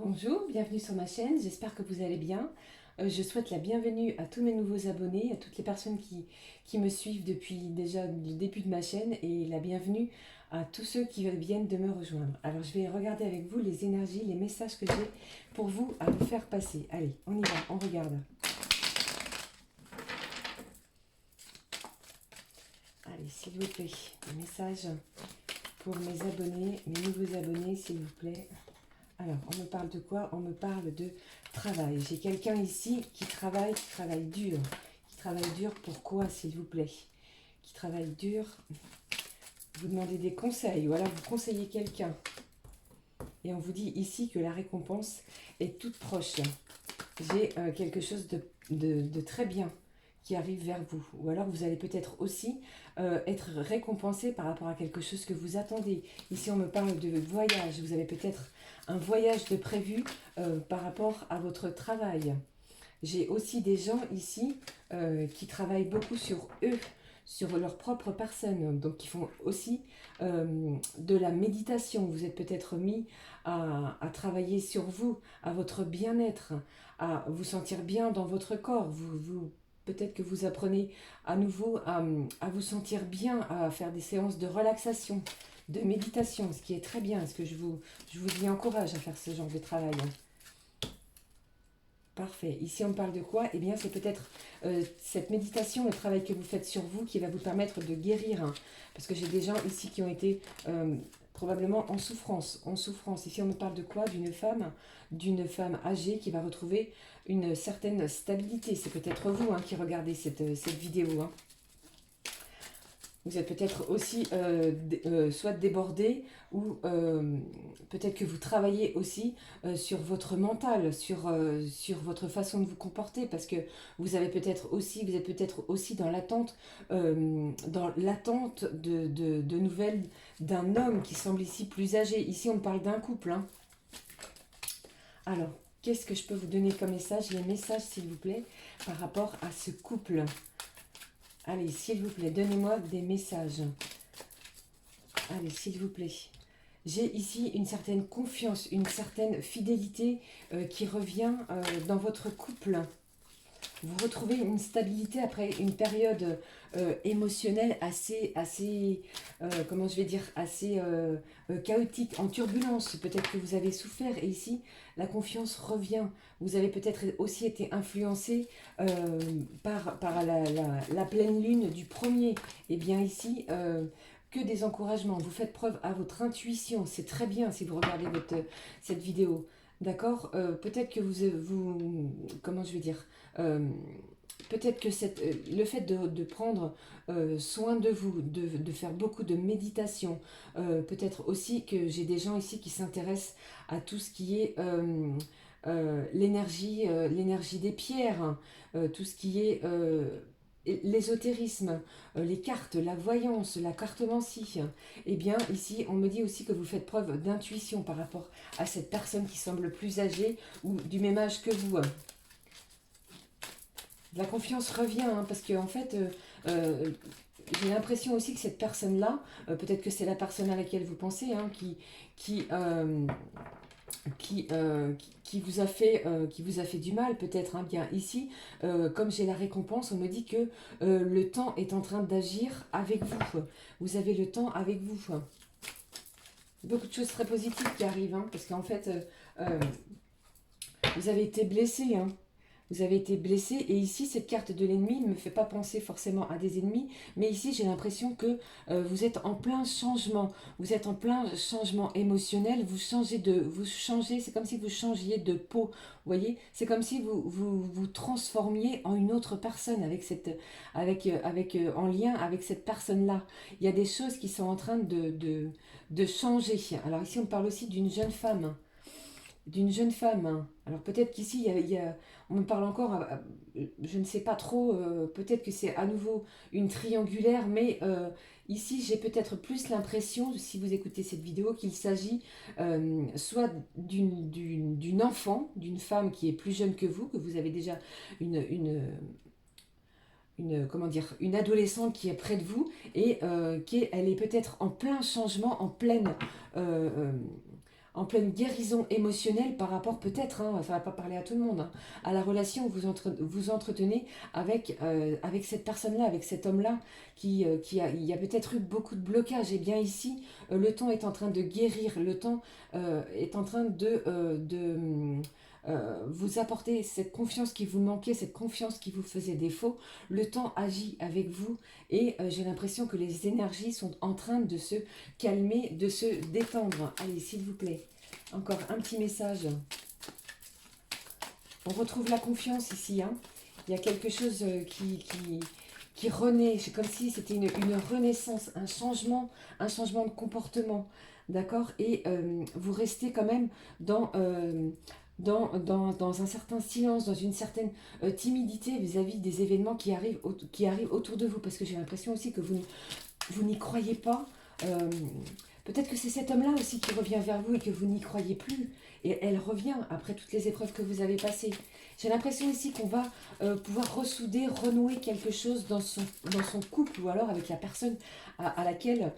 Bonjour, bienvenue sur ma chaîne, j'espère que vous allez bien. Je souhaite la bienvenue à tous mes nouveaux abonnés, à toutes les personnes qui me suivent depuis déjà le début de ma chaîne et la bienvenue à tous ceux qui viennent de me rejoindre. Alors je vais regarder avec vous les énergies, les messages que j'ai pour vous à vous faire passer. Allez, on y va, on regarde. Allez, s'il vous plaît, les messages pour mes abonnés, mes nouveaux abonnés, s'il vous plaît. Alors, on me parle de quoi? On me parle de travail. J'ai quelqu'un ici qui travaille dur. Qui travaille dur, pourquoi, s'il vous plaît? Qui travaille dur. Vous demandez des conseils, ou alors vous conseillez quelqu'un. Et on vous dit ici que la récompense est toute proche. J'ai quelque chose de très bien qui arrive vers vous. Ou alors vous allez peut-être aussi être récompensé par rapport à quelque chose que vous attendez. Ici on me parle de voyage. Vous avez peut-être un voyage de prévu par rapport à votre travail. J'ai aussi des gens ici qui travaillent beaucoup sur eux, sur leur propre personne, donc qui font aussi de la méditation. Vous êtes peut-être mis à travailler sur vous, à votre bien-être, à vous sentir bien dans votre corps. Peut-être que vous apprenez à nouveau à vous sentir bien, à faire des séances de relaxation, de méditation, ce qui est très bien, ce que je vous y encourage à faire ce genre de travail. Parfait. Ici, on parle de quoi? Eh bien, c'est peut-être cette méditation, le travail que vous faites sur vous qui va vous permettre de guérir. Hein. Parce que j'ai des gens ici qui ont été probablement en souffrance. En souffrance. Ici, on me parle de quoi? D'une femme âgée qui va retrouver une certaine stabilité. C'est peut-être vous hein, qui regardez cette vidéo. Hein. Vous êtes peut-être aussi soit débordé ou peut-être que vous travaillez aussi sur votre mental, sur votre façon de vous comporter parce que vous êtes peut-être aussi dans l'attente de nouvelles d'un homme qui semble ici plus âgé. Ici, on parle d'un couple. Hein. Alors, qu'est-ce que je peux vous donner comme message? Les messages, s'il vous plaît, par rapport à ce couple. Allez, s'il vous plaît, donnez-moi des messages. Allez, s'il vous plaît. J'ai ici une certaine confiance, une certaine fidélité qui revient dans votre couple. Vous retrouvez une stabilité après une période émotionnelle comment je vais dire, assez chaotique, en turbulence. Peut-être que vous avez souffert et ici, la confiance revient. Vous avez peut-être aussi été influencé par la pleine lune du premier. Et bien ici, que des encouragements. Vous faites preuve à votre intuition. C'est très bien si vous regardez cette vidéo. D'accord. Peut-être que comment je vais dire, peut-être que le fait de prendre soin de vous, de faire beaucoup de méditation, peut-être aussi que j'ai des gens ici qui s'intéressent à tout ce qui est l'énergie des pierres, hein, tout ce qui est l'ésotérisme, les cartes, la voyance, la cartomancie. Eh bien, ici, on me dit aussi que vous faites preuve d'intuition par rapport à cette personne qui semble plus âgée ou du même âge que vous. La confiance revient, hein, parce que en fait, j'ai l'impression aussi que cette personne-là, peut-être que c'est la personne à laquelle vous pensez, hein, qui, euh, qui qui vous a fait du mal, peut-être. Hein, bien ici, comme j'ai la récompense, on me dit que le temps est en train d'agir avec vous. Vous avez le temps avec vous. Beaucoup de choses très positives qui arrivent, hein, parce qu'en fait, vous avez été blessé, hein. Vous avez été blessé et ici cette carte de l'ennemi ne me fait pas penser forcément à des ennemis, mais ici j'ai l'impression que vous êtes en plein changement, vous êtes en plein changement émotionnel, vous changez, c'est comme si vous changiez de peau, vous voyez, c'est comme si vous transformiez en une autre personne en lien avec cette personne-là. Il y a des choses qui sont en train de changer. Alors ici on parle aussi d'une jeune femme. D'une jeune femme. Hein. Alors peut-être qu'ici, on me parle encore, je ne sais pas trop, peut-être que c'est à nouveau une triangulaire, mais ici j'ai peut-être plus l'impression, si vous écoutez cette vidéo, qu'il s'agit soit d'une enfant, d'une femme qui est plus jeune que vous avez déjà comment dire, une adolescente qui est près de vous et elle est peut-être en plein changement, euh, en pleine guérison émotionnelle par rapport peut-être, hein, ça ne va pas parler à tout le monde, hein, à la relation que vous entretenez avec cette personne-là, avec cet homme-là, il y a peut-être eu beaucoup de blocages. Et bien ici, le temps est en train de guérir, le temps est en train de vous apporter cette confiance qui vous manquait, cette confiance qui vous faisait défaut. Le temps agit avec vous et j'ai l'impression que les énergies sont en train de se calmer, de se détendre. Allez, s'il vous plaît, encore un petit message. On retrouve la confiance ici, hein. Il y a quelque chose qui renaît. C'est comme si c'était une renaissance, un changement de comportement. D'accord. Et vous restez quand même dans un certain silence, dans une certaine timidité vis-à-vis des événements qui arrivent autour de vous. Parce que j'ai l'impression aussi que vous n'y croyez pas. Euh, Peut-être que c'est cet homme-là aussi qui revient vers vous et que vous n'y croyez plus. Et elle revient après toutes les épreuves que vous avez passées. J'ai l'impression ici qu'on va pouvoir ressouder, renouer quelque chose dans son couple ou alors avec la personne à laquelle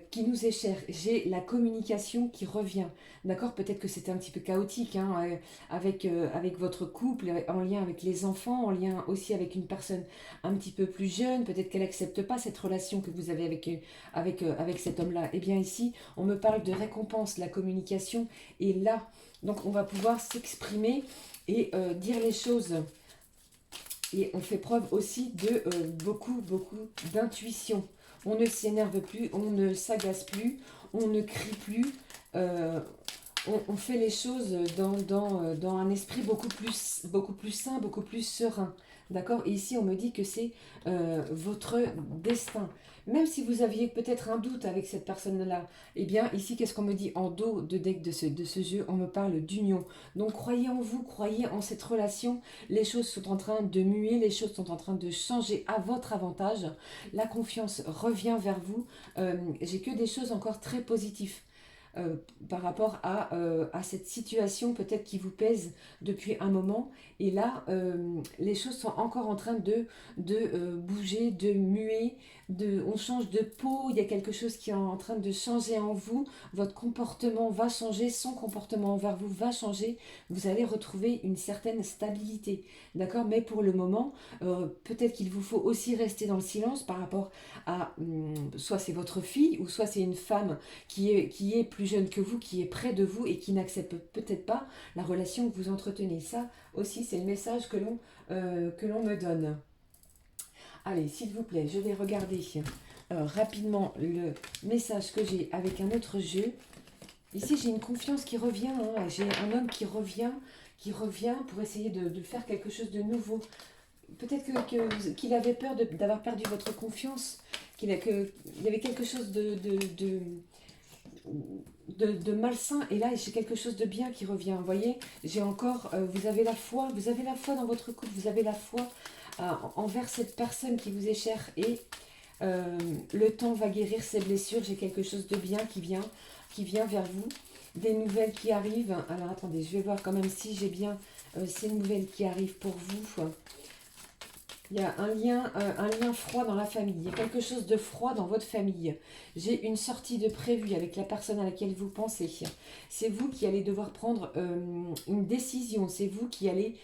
qui nous est chère. J'ai la communication qui revient. D'accord. Peut-être que c'était un petit peu chaotique, hein, avec votre couple, en lien avec les enfants, en lien aussi avec une personne un petit peu plus jeune. Peut-être qu'elle n'accepte pas cette relation que vous avez avec cet homme-là. Et bien ici, on me parle de récompense, la communication est là. Donc on va pouvoir s'exprimer et dire les choses. Et on fait preuve aussi de beaucoup d'intuition. On ne s'énerve plus, on ne s'agace plus, on ne crie plus. euh, on fait les choses dans un esprit beaucoup plus sain, beaucoup plus serein. D'accord. Et ici, on me dit que c'est votre destin. Même si vous aviez peut-être un doute avec cette personne-là, eh bien, ici, qu'est-ce qu'on me dit en dos de deck de ce jeu? On me parle d'union. Donc, croyez en vous, croyez en cette relation. Les choses sont en train de muer, les choses sont en train de changer à votre avantage. La confiance revient vers vous. J'ai que des choses encore très positives. Par rapport à cette situation peut-être qui vous pèse depuis un moment. Et là, les choses sont encore en train de bouger, de muer, on change de peau, il y a quelque chose qui est en train de changer en vous. Votre comportement va changer, son comportement envers vous va changer. Vous allez retrouver une certaine stabilité. D'accord. Mais pour le moment, peut-être qu'il vous faut aussi rester dans le silence par rapport à soit c'est votre fille ou soit c'est une femme qui est plus jeune que vous, qui est près de vous et qui n'accepte peut-être pas la relation que vous entretenez. Ça aussi, c'est le message que l'on me donne. Allez, s'il vous plaît, je vais regarder rapidement le message que j'ai avec un autre jeu. Ici, j'ai une confiance qui revient. Hein. J'ai un homme qui revient pour essayer de faire quelque chose de nouveau. Peut-être qu'il avait peur d'avoir perdu votre confiance, qu'il y avait quelque chose de malsain, et là j'ai quelque chose de bien qui revient. Vous voyez, j'ai encore, vous avez la foi dans votre couple, vous avez la foi envers cette personne qui vous est chère, et le temps va guérir ces blessures. J'ai quelque chose de bien qui vient vers vous, des nouvelles qui arrivent. Alors attendez, je vais voir quand même si j'ai bien ces nouvelles qui arrivent pour vous. Il y a un lien froid dans la famille. Il y a quelque chose de froid dans votre famille. J'ai une sortie de prévue avec la personne à laquelle vous pensez. C'est vous qui allez devoir prendre une décision. C'est vous qui allez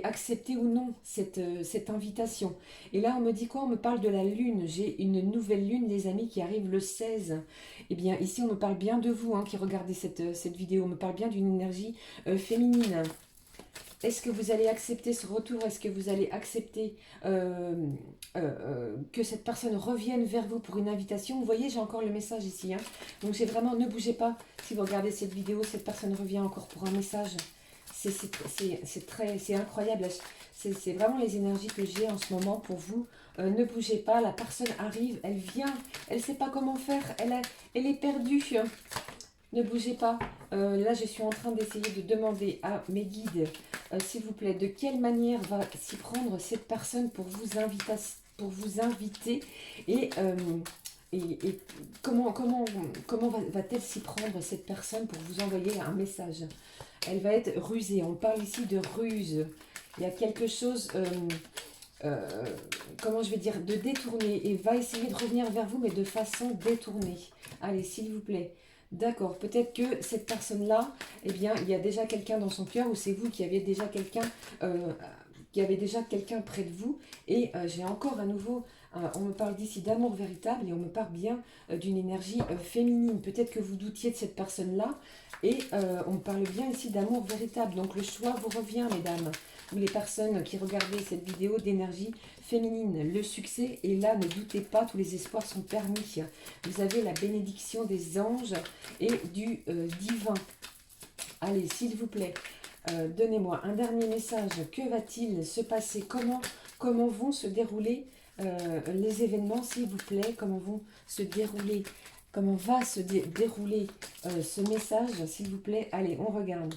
accepter ou non cette invitation. Et là, on me dit quoi? On me parle de la lune. J'ai une nouvelle lune, les amis, qui arrive le 16. Eh bien, ici, on me parle bien de vous, hein, qui regardez cette vidéo. On me parle bien d'une énergie féminine. Est-ce que vous allez accepter ce retour? Est-ce que vous allez accepter que cette personne revienne vers vous pour une invitation? Vous voyez, j'ai encore le message ici. Hein. Donc j'ai vraiment, ne bougez pas. Si vous regardez cette vidéo, cette personne revient encore pour un message. C'est incroyable. C'est vraiment les énergies que j'ai en ce moment pour vous. Ne bougez pas, la personne arrive, elle vient. Elle ne sait pas comment faire, elle est perdue. Ne bougez pas. Là, je suis en train d'essayer de demander à mes guides, s'il vous plaît, de quelle manière va s'y prendre cette personne pour vous inviter et comment va-t-elle s'y prendre cette personne pour vous envoyer un message? Elle va être rusée. On parle ici de ruse. Il y a quelque chose, comment je vais dire, de détourné, et va essayer de revenir vers vous, mais de façon détournée. Allez, s'il vous plaît. D'accord, peut-être que cette personne-là, eh bien, il y a déjà quelqu'un dans son cœur ou c'est vous qui aviez déjà quelqu'un près de vous. Et j'ai encore à nouveau, on me parle d'ici d'amour véritable et on me parle bien d'une énergie féminine. Peut-être que vous doutiez de cette personne-là et on me parle bien ici d'amour véritable. Donc le choix vous revient, mesdames, ou les personnes qui regardaient cette vidéo d'énergie féminine. Le succès est là, ne doutez pas, tous les espoirs sont permis. Vous avez la bénédiction des anges et du divin. Allez, s'il vous plaît, donnez-moi un dernier message. Que va-t-il se passer? Comment vont se dérouler les événements, s'il vous plaît? Comment vont se dérouler? Comment va se dérouler ce message, s'il vous plaît? Allez, on regarde.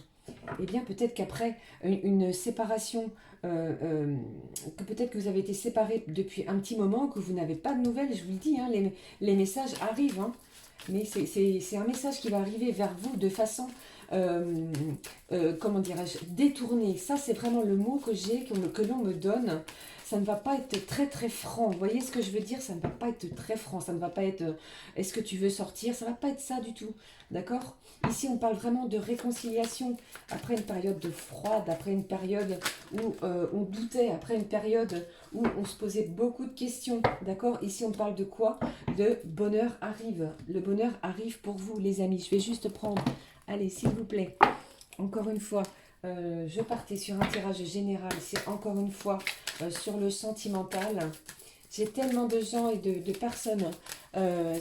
Eh bien, peut-être qu'après une séparation, que peut-être que vous avez été séparés depuis un petit moment, que vous n'avez pas de nouvelles, je vous le dis, hein, les messages arrivent, hein, mais c'est un message qui va arriver vers vous de façon, comment dirais-je, détournée. Ça, c'est vraiment le mot que j'ai, que l'on me donne. Ça ne va pas être très très franc. Vous voyez ce que je veux dire? Ça ne va pas être très franc. Ça ne va pas être est-ce que tu veux sortir? Ça ne va pas être ça du tout. D'accord? Ici, on parle vraiment de réconciliation. Après une période de froide, après une période où on doutait, après une période où on se posait beaucoup de questions. D'accord? Ici, on parle de quoi? Le bonheur arrive. Le bonheur arrive pour vous, les amis. Je vais juste prendre, allez, s'il vous plaît, encore une fois, je partais sur un tirage général. C'est encore une fois sur le sentimental. J'ai tellement de gens et de personnes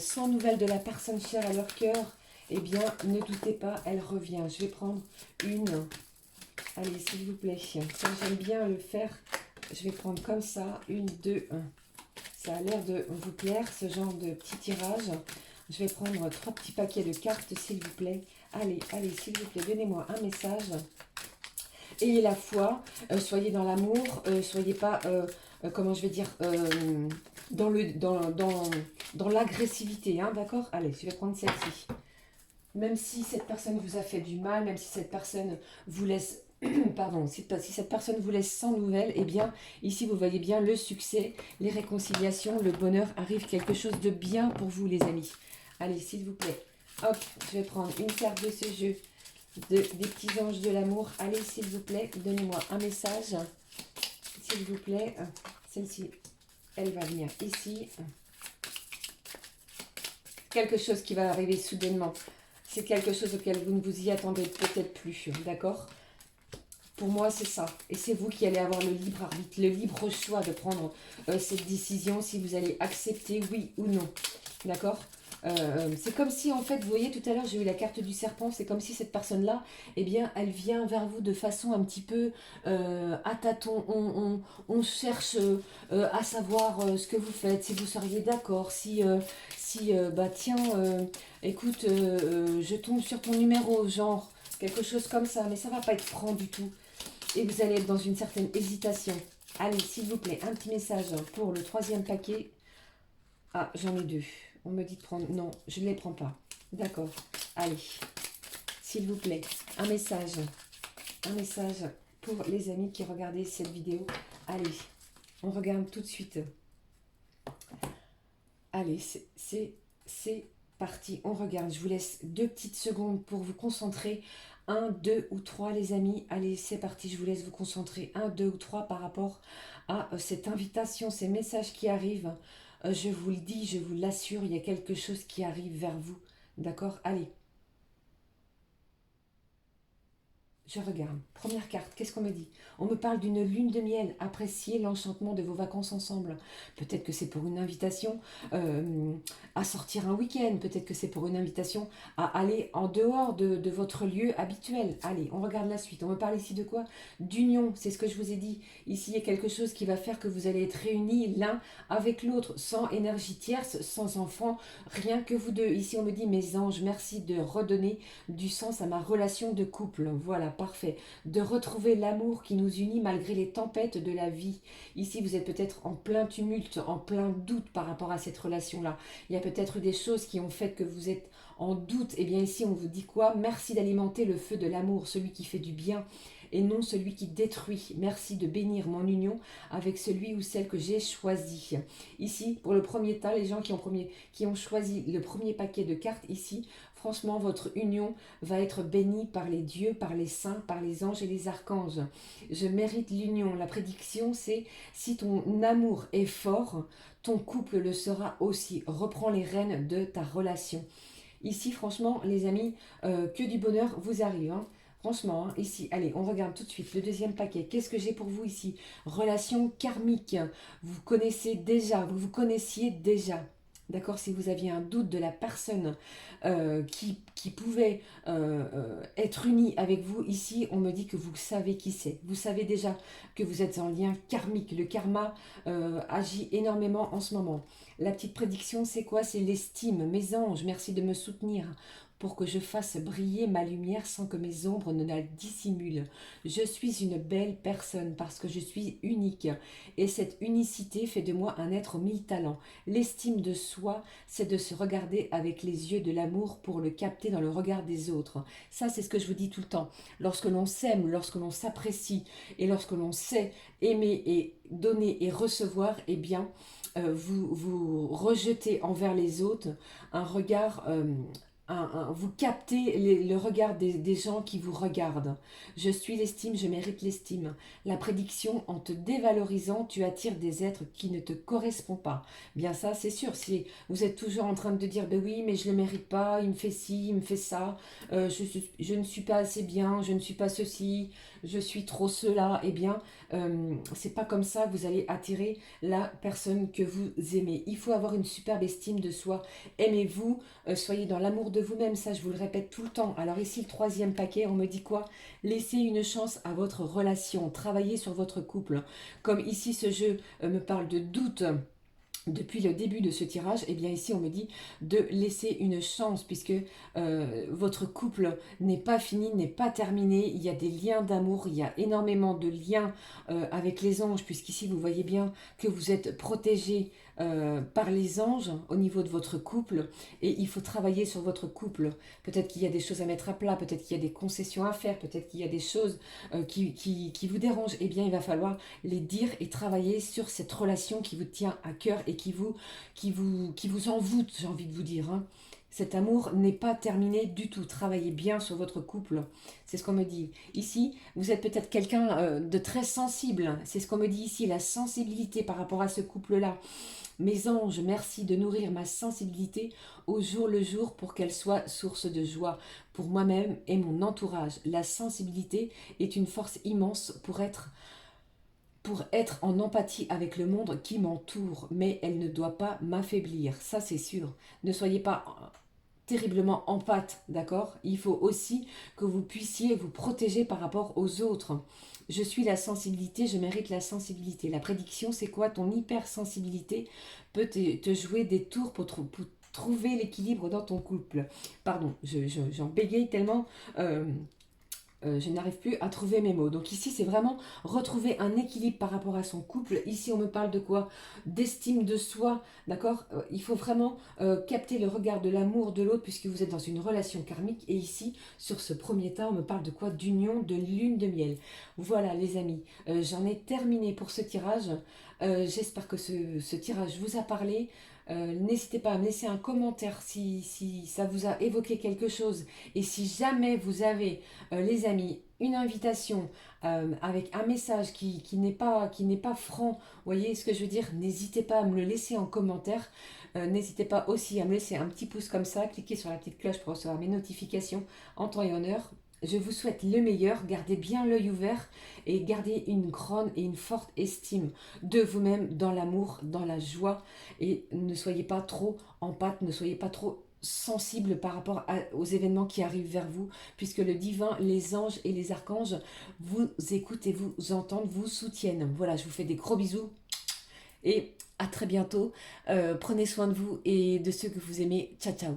sans nouvelles de la personne chère à leur cœur. Eh bien, ne doutez pas, elle revient. Je vais prendre une. Allez, s'il vous plaît. Ça, j'aime bien le faire. Je vais prendre comme ça. Une, deux, un. Ça a l'air de vous plaire, ce genre de petit tirage. Je vais prendre 3 petits paquets de cartes, s'il vous plaît. Allez, allez, s'il vous plaît, donnez-moi un message. Ayez la foi, soyez dans l'amour, soyez pas, comment je vais dire, dans l'agressivité, hein, d'accord? Allez, je vais prendre celle-ci. Même si cette personne vous a fait du mal, même si cette personne vous laisse, pardon, si cette personne vous laisse sans nouvelles, eh bien, ici, vous voyez bien le succès, les réconciliations, le bonheur, arrive quelque chose de bien pour vous, les amis. Allez, s'il vous plaît, hop, je vais prendre une carte de ce jeu, des petits anges de l'amour. Allez, s'il vous plaît, donnez-moi un message, s'il vous plaît. Celle-ci, elle va venir ici. Quelque chose qui va arriver soudainement. C'est quelque chose auquel vous ne vous y attendez peut-être plus, d'accord? Pour moi, c'est ça. Et c'est vous qui allez avoir le libre arbitre, le libre choix de prendre cette décision, si vous allez accepter oui ou non, d'accord? C'est comme si, en fait, vous voyez, tout à l'heure, j'ai eu la carte du serpent. C'est comme si cette personne-là, eh bien, elle vient vers vous de façon un petit peu à tâtons. On cherche à savoir ce que vous faites, si vous seriez d'accord, bah tiens, écoute, je tombe sur ton numéro, genre, quelque chose comme ça. Mais ça va pas être franc du tout. Et vous allez être dans une certaine hésitation. Allez, s'il vous plaît, un petit message pour le 3e paquet. Ah, j'en ai 2. On me dit de prendre... Non, je ne les prends pas. D'accord. Allez, s'il vous plaît, un message. Un message pour les amis qui regardaient cette vidéo. Allez, on regarde tout de suite. Allez, c'est parti. On regarde. Je vous laisse 2 petites secondes pour vous concentrer. 1, 2 ou 3, les amis. Allez, c'est parti. Je vous laisse vous concentrer. 1, 2 ou 3 par rapport à cette invitation, ces messages qui arrivent. Je vous le dis, je vous l'assure, il y a quelque chose qui arrive vers vous. D'accord? Allez. Je regarde. Première carte, qu'est-ce qu'on me dit? On me parle d'une lune de miel. Appréciez l'enchantement de vos vacances ensemble. Peut-être que c'est pour une invitation à sortir un week-end. Peut-être que c'est pour une invitation à aller en dehors de votre lieu habituel. Allez, on regarde la suite. On me parle ici de quoi? D'union, c'est ce que je vous ai dit. Ici, il y a quelque chose qui va faire que vous allez être réunis l'un avec l'autre, sans énergie tierce, sans enfants, rien que vous deux. Ici, on me dit, mes anges, merci de redonner du sens à ma relation de couple. Voilà, parfait. De retrouver l'amour qui nous unit malgré les tempêtes de la vie. Ici, vous êtes peut-être en plein tumulte, en plein doute par rapport à cette relation-là. Il y a peut-être des choses qui ont fait que vous êtes en doute. Et bien ici, on vous dit quoi? Merci d'alimenter le feu de l'amour, celui qui fait du bien et non celui qui détruit. Merci de bénir mon union avec celui ou celle que j'ai choisi. Ici, pour le premier tas, les gens qui ont choisi le premier paquet de cartes ici, franchement, votre union va être bénie par les dieux, par les saints, par les anges et les archanges. Je mérite l'union. La prédiction, c'est si ton amour est fort, ton couple le sera aussi. Reprends les rênes de ta relation. Ici, franchement, les amis, que du bonheur vous arrive. Hein. Franchement, hein, ici, allez, on regarde tout de suite le deuxième paquet. Qu'est-ce que j'ai pour vous ici? Relation karmique. Vous connaissez déjà, vous vous connaissiez déjà. D'accord, si vous aviez un doute de la personne qui pouvait être unie avec vous, ici, on me dit que vous savez qui c'est. Vous savez déjà que vous êtes en lien karmique. Le karma agit énormément en ce moment. La petite prédiction, c'est quoi? C'est l'estime. Mes anges, merci de me soutenir pour que je fasse briller ma lumière sans que mes ombres ne la dissimulent. Je suis une belle personne parce que je suis unique et cette unicité fait de moi un être aux 1000 talents. L'estime de soi, c'est de se regarder avec les yeux de l'amour pour le capter dans le regard des autres. Ça, c'est ce que je vous dis tout le temps. Lorsque l'on s'aime, lorsque l'on s'apprécie et lorsque l'on sait aimer et donner et recevoir, eh bien, vous rejetez envers les autres un regard... vous captez le regard des gens qui vous regardent. Je suis l'estime, je mérite l'estime. La prédiction, en te dévalorisant, tu attires des êtres qui ne te correspondent pas. Bien ça, c'est sûr. Si vous êtes toujours en train de dire, ben oui, mais je ne le mérite pas, il me fait ci, il me fait ça, je ne suis pas assez bien, je ne suis pas ceci, je suis trop cela, eh bien, c'est pas comme ça que vous allez attirer la personne que vous aimez. Il faut avoir une superbe estime de soi. Aimez-vous, soyez dans l'amour de vous-même, ça je vous le répète tout le temps. Alors ici le troisième paquet, on me dit quoi? Laissez une chance à votre relation, travaillez sur votre couple. Comme ici ce jeu me parle de doute. Depuis le début de ce tirage, eh bien ici on me dit de laisser une chance puisque votre couple n'est pas fini, n'est pas terminé. Il y a des liens d'amour, il y a énormément de liens avec les anges puisqu'ici vous voyez bien que vous êtes protégé par les anges au niveau de votre couple et il faut travailler sur votre couple. Peut-être qu'il y a des choses à mettre à plat, peut-être qu'il y a des concessions à faire, peut-être qu'il y a des choses qui vous dérangent. Eh bien il va falloir les dire et travailler sur cette relation qui vous tient à cœur et qui vous envoûte, j'ai envie de vous dire. Hein. Cet amour n'est pas terminé du tout. Travaillez bien sur votre couple. C'est ce qu'on me dit. Ici, vous êtes peut-être quelqu'un de très sensible. C'est ce qu'on me dit ici, la sensibilité par rapport à ce couple-là. Mes anges, merci de nourrir ma sensibilité au jour le jour pour qu'elle soit source de joie pour moi-même et mon entourage. La sensibilité est une force immense pour être en empathie avec le monde qui m'entoure, mais elle ne doit pas m'affaiblir, ça c'est sûr. Ne soyez pas terriblement empathe, d'accord? Il faut aussi que vous puissiez vous protéger par rapport aux autres. Je suis la sensibilité, je mérite la sensibilité. La prédiction, c'est quoi? Ton hypersensibilité peut te jouer des tours pour trouver l'équilibre dans ton couple. Pardon, j'en bégaye tellement... je n'arrive plus à trouver mes mots. Donc ici, c'est vraiment retrouver un équilibre par rapport à son couple. Ici, on me parle de quoi? D'estime de soi, d'accord? Il faut vraiment capter le regard de l'amour de l'autre puisque vous êtes dans une relation karmique. Et ici, sur ce premier tas, on me parle de quoi? D'union, de lune de miel. Voilà, les amis, j'en ai terminé pour ce tirage. J'espère que ce tirage vous a parlé. N'hésitez pas à me laisser un commentaire si ça vous a évoqué quelque chose et si jamais vous avez les amis une invitation avec un message qui n'est pas franc, vous voyez ce que je veux dire, n'hésitez pas à me le laisser en commentaire. N'hésitez pas aussi à me laisser un petit pouce comme ça, cliquez sur la petite cloche pour recevoir mes notifications en temps et en heure. Je vous souhaite le meilleur, gardez bien l'œil ouvert et gardez une grande et une forte estime de vous-même dans l'amour, dans la joie et ne soyez pas trop en pâte, ne soyez pas trop sensible par rapport aux événements qui arrivent vers vous puisque le divin, les anges et les archanges vous écoutent et vous entendent, vous soutiennent. Voilà, je vous fais des gros bisous et à très bientôt. Prenez soin de vous et de ceux que vous aimez. Ciao, ciao.